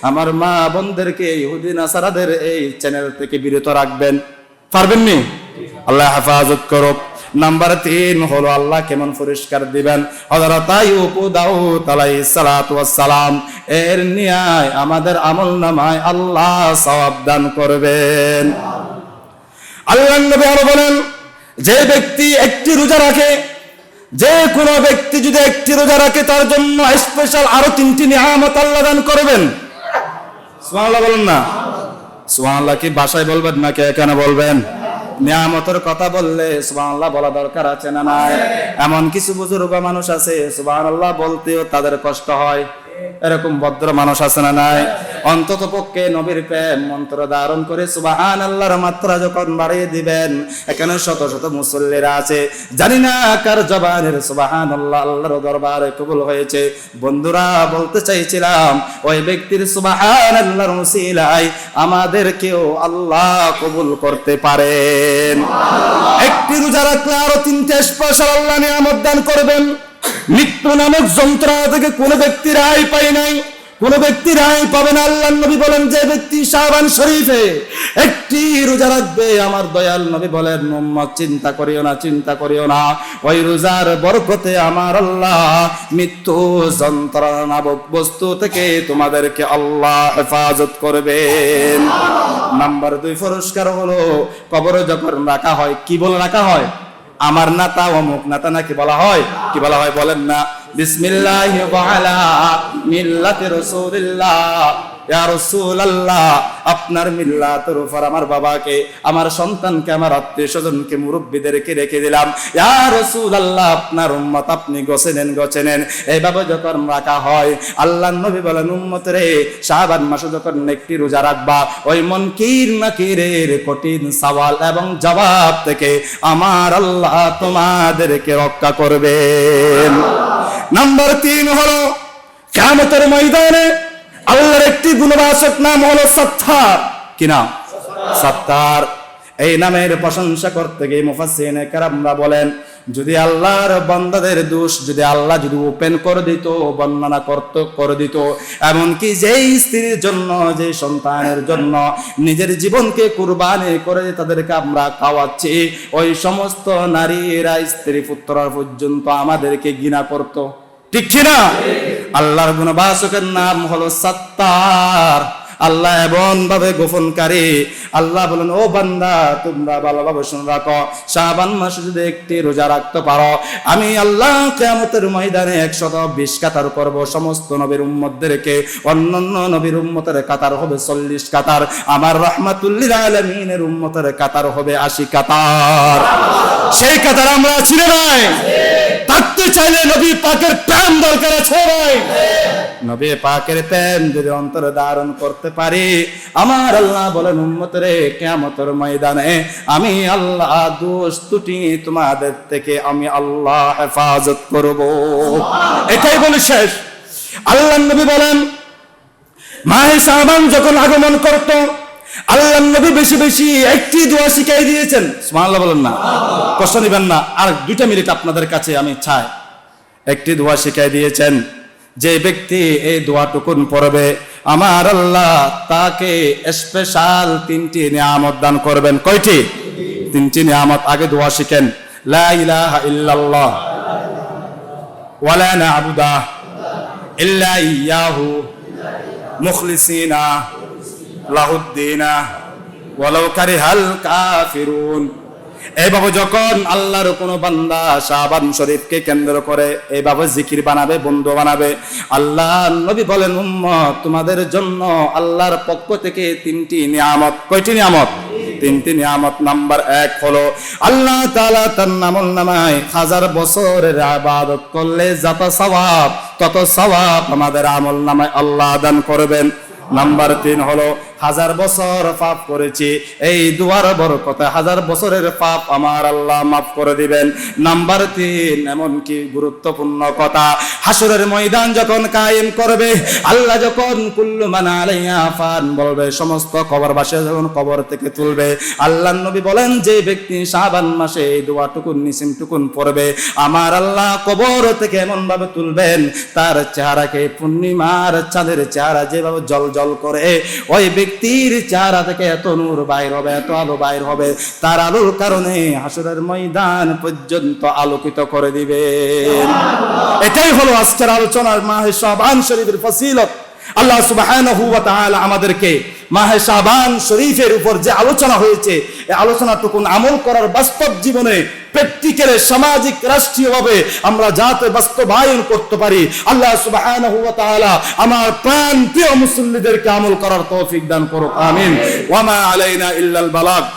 [SPEAKER 1] আমার মা বোনদেরকে ইহুদি নাসারাদের এই চ্যানেল থেকে বিরত রাখবেন। পারবেন নি? আল্লাহ হেফাজত করুক। নাম্বার 3 হলো আল্লাহ কেমন পুরস্কার দিবেন। হযরত আইয়ুব দাউদ আলাইহিস সালাতু ওয়াস সালাম এর নিয়ায় আমাদের আমলনামায় আল্লাহ সওয়াব দান করবেন। আল্লাহর নবী আরো বলেন, যে ব্যক্তি একটি রোজা রাখে, যে কোনো ব্যক্তি যদি একটি রোজা রাখে তার জন্য স্পেশাল আরো 3টি নিয়ামত আল্লাহ দান করবেন। সুবহানাল্লাহ বলেন না? সুবহানাল্লাহ কি ভাষায় বলবেন নাকি এখানে বলবেন? নিয়ামতের কথা বললে সুবহানাল্লাহ বলা দরকার আছে না নাই? এমন কিছু বুজুর্গ মানুষ আছে সুবহানাল্লাহ বলতেও তাদের কষ্ট হয়, এরকম ভদ্র মানুষ আছে না নাই? অন্তত পক্ষে নবীর প্রেম মন্ত্র ধারণ করে সুবহানাল্লাহর মাত্রা যখন বাড়িয়ে দিবেন, এখানে শত শত মুসল্লিরা আছে, জানি না কার জবানের সুবহানাল্লাহ আল্লাহর দরবারে কবুল হয়েছে। বন্ধুরা, বলতে চাইছিলাম ওই ব্যক্তির সুবহানাল্লাহর উসিলায় আমাদেরকেও আল্লাহ কবুল করতে পারেন। একটি রোজা রাখলে আরো 3টে স্পেশাল আল্লাহ নিয়ামত দান করবেন। মৃত্যু নামক যন্ত্রণা থেকে কোন ব্যক্তি রেহাই পায় নাই, কোন ব্যক্তি রেহাই পাবে না। আল্লাহর নবী বলেন, যে ব্যক্তি শাবান শরীফে একটি রোজা রাখবে, আমার দয়াল নবী বলেন, উম্মত চিন্তা করিও না, চিন্তা করিও না, ওই রোজার বরকতে আমার আল্লাহ মৃত্যু যন্ত্রণা নামক বস্তু থেকে তোমাদেরকে আল্লাহ হেফাজত করবেন। নাম্বার 2 পুরস্কার হলো কবরে যখন রাখা হয়, কি বলে রাখা হয়? আমার নাতা অমুক নাতা নাকি বলা হয়? কি বলা হয় বলেন না? বিসমিল্লাহি ওয়া আলা মিল্লাতি রাসূলিল্লাহ, ইয়া রাসূলুল্লাহ, আপনার মিল্লাতের উপর আমার বাবাকে, আমার সন্তানকে, আমার আত্মীয়স্বজনকে, মুরব্বিদেরকে রেখে দিলাম। ইয়া রাসূলুল্লাহ, আপনার উম্মত আপনি গছে নেন। এইভাবে যখন রাখা হয়, আল্লাহর নবী বলেন, উম্মত রে, শাবান মাসে যখন একটি রোজা রাখবা, ওই মুনকির নাকিরের কঠিন সওয়াল এবং জবাব থেকে আমার আল্লাহ তোমাদেরকে রক্ষা করবেন। নাম্বার 3 হলো কিয়ামতের ময়দানে আল্লাহর একটি গুণবাচক নাম হলো সত্তার। কি নাম? সত্তার। এই নামের প্রশংসা করতে গিয়ে মুফাসসিরিনে কেরামরা বলেন, যদি আল্লাহর বান্দাদের দোষ যদি আল্লাহ যদি ওপেন করে দিত, বর্ণনা করে দিত, এমনকি যেই স্ত্রীর জন্য, যে সন্তানের জন্য নিজের জীবনকে কুরবানি করে তাদেরকে আমরা খাওয়াচ্ছি, ওই সমস্ত নারীরা, স্ত্রী পুত্ররা পর্যন্ত আমাদেরকে ঘৃণা করত। ঠিক কিনা? আল্লাহর গুণবাচকের নাম হলো সত্তার। আল্লাহ এমন ভাবে গোপনকারী। আল্লাহ বলেন, ও বান্দা, তোমরা ভালোভাবে শুনে রাখো, শাবান মাসে যদি একটি রোজা রাখতে পারো, আমি আল্লাহ কিয়ামতের ময়দানে 120 কাতার করব সমস্ত নবীর উম্মতদেরকে। অন্যান্য নবীর উম্মতের কাতার হবে 40 কাতার, আমার রাহমাতুল লিল আলামিনের উম্মতের কাতার হবে 80 কাতার। সেই কাতার আমরা আছি না ভাই? থাকতে চাইলে নবী পাকের প্রেম দরকার আছে ভাই। নবী পাকের প্রেম যদি অন্তরে ধারণ করতে পারি, আমার আল্লাহ বলেন, উম্মতরে, কিয়ামতের ময়দানে আমি আল্লাহ দোষ ত্রুটি তোমাদের থেকে আমি আল্লাহ হেফাজত করব। এটাই বলে শেষ। আল্লাহর নবী বলেন, মাহে শাবান যখন আগমন করত, আল্লাহর নবী বেশি বেশি একটি দোয়া শিখাই দিয়েছেন। সুবহানাল্লাহ বলেন না? কষ্ট নেবেন না, আর 2 মিনিট আপনাদের কাছে আমি চাই। একটি দোয়া শিখাই দিয়েছেন, যে ব্যক্তি এই দোয়াটুকুন পড়বে, আমার আল্লাহ তাকে স্পেশাল 3টি নিয়ামত দান করবেন। কয়টি? 3টি নিয়ামত। আগে দোয়া শিখেন, লা ইলাহা ইল্লাল্লাহ ওয়া লা না'বুদা ইল্লা ইয়্যাহু মুখলিসিনা লাহুদ্দিনা ওয়ালাউ কারিহাল কাফিরুন। এইভাবে যখন আল্লাহর কোনো বান্দা শাবান শরীফকে কেন্দ্র করে এইভাবে জিকির বানাবে, বন্ধু বানাবে, আল্লাহ নবী বলেন, উম্মত, তোমাদের জন্য আল্লাহর পক্ষ থেকে 3টি নিয়ামত। কয়টি নিয়ামত? 3টি নিয়ামত। নাম্বার 1 হলো আল্লাহ তাআলা তার আমলনামায় 1000 বছরের ইবাদত করলে যত সওয়াব, তত সওয়াব আমাদের আমলনামায় আল্লাহ দান করবেন। নাম্বার 3 হলো 1000 বছর পাপ করেছি, এই দুয়ার বরকতে 1000 বছরের পাপ আমার আল্লাহ মাফ করে দিবেন। নাম্বার 3, এমন কি গুরুত্বপূর্ণ কথা, হাসরের ময়দান যখন কায়েম করবে, আল্লাহ যখন কুল্লু মান আলাইহা ফান বলবে, সমস্ত কবরবাসী যখন কবর থেকে তুলবে, আল্লাহর নবী বলেন, যে ব্যক্তি শাবান মাসে এই দোয়াটুকুন নিসিমটুকুন পড়বে, আমার আল্লাহ কবর থেকে এমন ভাবে তুলবেন, তার চেহারাকে পূর্ণিমার চাঁদের চেহারা যেভাবে জল জল করে, ওই ব্যক্তি ব্যক্তির চেহারা থেকে এত নূর বাইর হবে, এত আলো বাইর হবে, তার আলোর কারণে হাসরের ময়দান পর্যন্ত আলোকিত করে দিবে। এটাই হলো আজকের আলোচনার মাহে শাবান শরীফের ফজিলত। আল্লাহ সুবহানাহু ওয়া তাআলা আমাদেরকে মাহে শাবান শরীফের উপর যে আলোচনা হয়েছে, এই আলোচনাটুকু আমল করার বাস্তব জীবনে প্র্যাকটিক্যালে, সামাজিক, রাষ্ট্রীয়ভাবে আমরা যাতে বাস্তবায়ন করতে পারি, আল্লাহ সুবহানাহু ওয়া তাআলা আমার প্রাণ প্রিয় মুসল্লিদেরকে আমল করার তৌফিক দান করুক। আমিন। ওয়া মা আলাইনা ইল্লাল বালাগ।